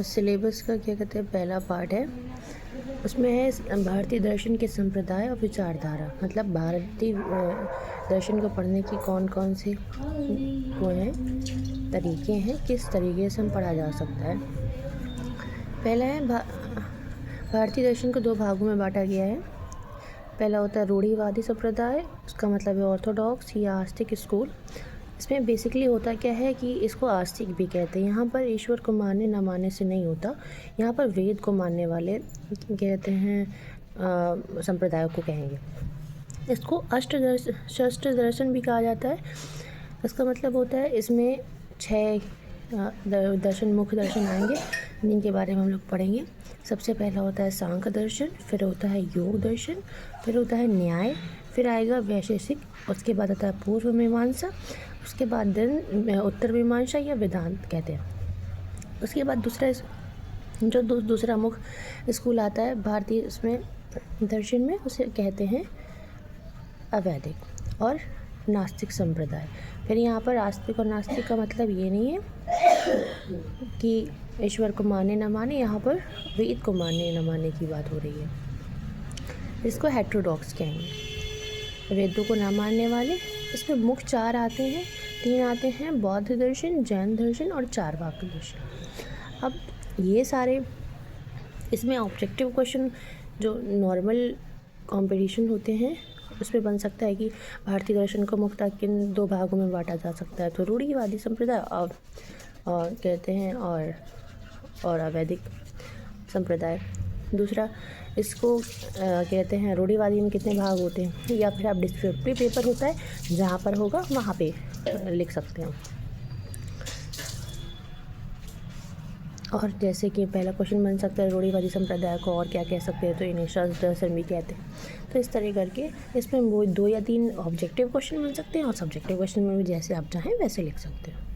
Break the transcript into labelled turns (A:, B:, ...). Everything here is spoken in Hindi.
A: सिलेबस का क्या कहते हैं, पहला पार्ट है, उसमें है भारतीय दर्शन के संप्रदाय और विचारधारा। मतलब भारतीय दर्शन को पढ़ने की कौन कौन से वो हैं, तरीके हैं, किस तरीके से हम पढ़ा जा सकता है। पहला है भारतीय दर्शन को दो भागों में बांटा गया है। पहला होता है रूढ़िवादी संप्रदाय, उसका मतलब है ऑर्थोडॉक्स या आस्तिक स्कूल। इसमें बेसिकली होता क्या है कि इसको आस्तिक भी कहते हैं। यहाँ पर ईश्वर को मानने न मानने से नहीं होता, यहाँ पर वेद को मानने वाले कहते हैं संप्रदायों को कहेंगे। इसको षष्ठ दर्शन भी कहा जाता है। इसका मतलब होता है इसमें 6 दर्शन, मुख्य दर्शन आएंगे, जिनके बारे में हम लोग पढ़ेंगे। सबसे पहला होता है सांख्य दर्शन, फिर होता है योग दर्शन, फिर होता है न्याय, फिर आएगा वैशेषिक, उसके बाद आता है पूर्व मीमांसा, उसके बाद दिन उत्तर मीमांसा या वेदांत कहते हैं। उसके बाद दूसरा मुख्य स्कूल आता है भारतीय इसमें दर्शन में, उसे कहते हैं अवैदिक और नास्तिक संप्रदाय। फिर यहाँ पर आस्तिक और नास्तिक का मतलब ये नहीं है कि ईश्वर को माने न माने, यहाँ पर वेद को माने न माने की बात हो रही है। इसको हेटेरोडॉक्स कहेंगे, वेदों को न मानने वाले। इसमें मुख्य 4 आते हैं, 3 आते हैं बौद्ध दर्शन, जैन दर्शन और चारवाक दर्शन। अब ये सारे इसमें ऑब्जेक्टिव क्वेश्चन जो नॉर्मल कंपटीशन होते हैं उसमें बन सकता है कि भारतीय दर्शन को मुख्यतः किन 2 भागों में बांटा जा सकता है, तो रूढ़िवादी संप्रदाय और कहते हैं और अवैदिक संप्रदाय। दूसरा इसको कहते हैं रूढ़िवादी में कितने भाग होते हैं, या फिर आप डिस्क्रिप्टिव पेपर होता है जहाँ पर होगा वहाँ पे लिख सकते हैं। और जैसे कि पहला क्वेश्चन बन सकता है रूढ़िवादी संप्रदाय को और क्या कह सकते हैं, तो इन्हें षष्ठ दर्शन भी कहते हैं। तो इस तरह करके इसमें वो 2 या 3 ऑब्जेक्टिव क्वेश्चन बन सकते हैं और सब्जेक्टिव क्वेश्चन में भी जैसे आप चाहें वैसे लिख सकते हैं।